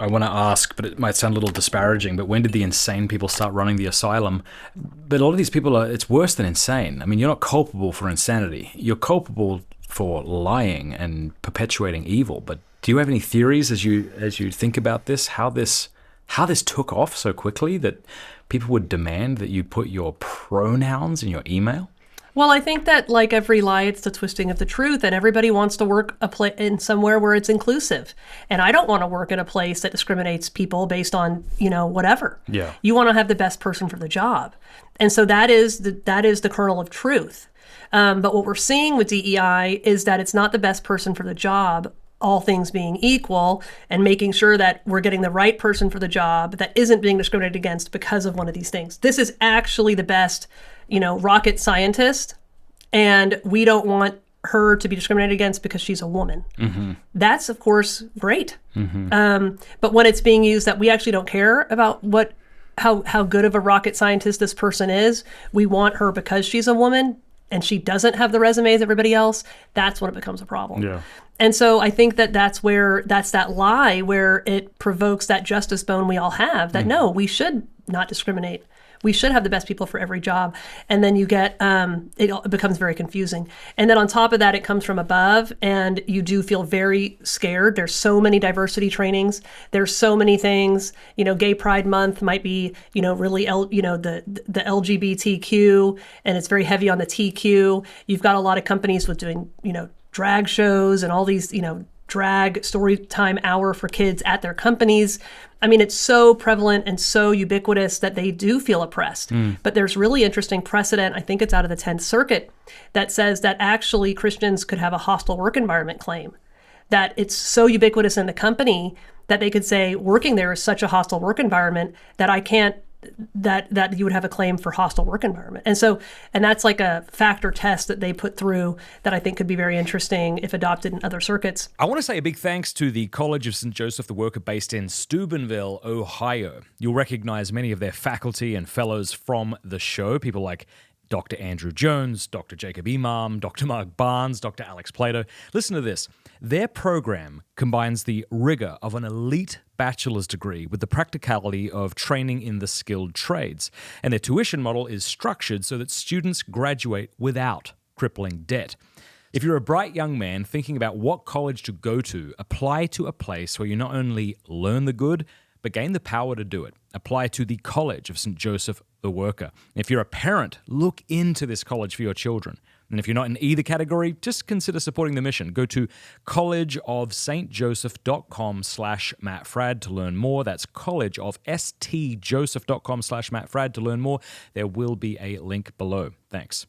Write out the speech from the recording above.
I want to ask, but it might sound a little disparaging, but when did the insane people start running the asylum? But a lot of these people it's worse than insane. I mean, you're not culpable for insanity. You're culpable for lying and perpetuating evil. But do you have any theories as you think about this, how this took off so quickly that people would demand that you put your pronouns in your email? Well, I think that like every lie, it's the twisting of the truth, and everybody wants to work in somewhere where it's inclusive. And I don't want to work in a place that discriminates people based on, whatever. Yeah. You want to have the best person for the job. And so that is the kernel of truth. But what we're seeing with DEI is that it's not the best person for the job, all things being equal, and making sure that we're getting the right person for the job that isn't being discriminated against because of one of these things. This is actually the best rocket scientist, and we don't want her to be discriminated against because she's a woman. Mm-hmm. That's, of course, great. Mm-hmm. But when it's being used that we actually don't care about how good of a rocket scientist this person is, we want her because she's a woman and she doesn't have the resume as everybody else, that's when it becomes a problem. Yeah. And so I think that's that lie where it provokes that justice bone we all have, that no, we should not discriminate. We should have the best people for every job. And then you get, it becomes very confusing. And then on top of that, it comes from above, and you do feel very scared. There's so many diversity trainings. There's so many things. Gay Pride Month might be, really, the LGBTQ, and it's very heavy on the TQ. You've got a lot of companies with doing, drag shows and all these, drag story time hour for kids at their companies. I mean, it's so prevalent and so ubiquitous that they do feel oppressed. But there's really interesting precedent, I think it's out of the 10th Circuit, that says that actually Christians could have a hostile work environment claim. That it's so ubiquitous in the company that they could say working there is such a hostile work environment that I can't, that you would have a claim for hostile work environment. And that's like a factor test that they put through that I think could be very interesting if adopted in other circuits. I want to say a big thanks to the College of St. Joseph the Worker based in Steubenville, Ohio. You'll recognize many of their faculty and fellows from the show, people like Dr. Andrew Jones, Dr. Jacob Imam, Dr. Mark Barnes, Dr. Alex Plato. Listen to this. Their program combines the rigor of an elite bachelor's degree with the practicality of training in the skilled trades. And their tuition model is structured so that students graduate without crippling debt. If you're a bright young man thinking about what college to go to, apply to a place where you not only learn the good, but gain the power to do it. Apply to the College of St. Joseph the Worker. If you're a parent, look into this college for your children. And if you're not in either category, just consider supporting the mission. Go to collegeofstjoseph.com/Matt Fradd to learn more. That's collegeofstjoseph.com/Matt Fradd to learn more. There will be a link below. Thanks.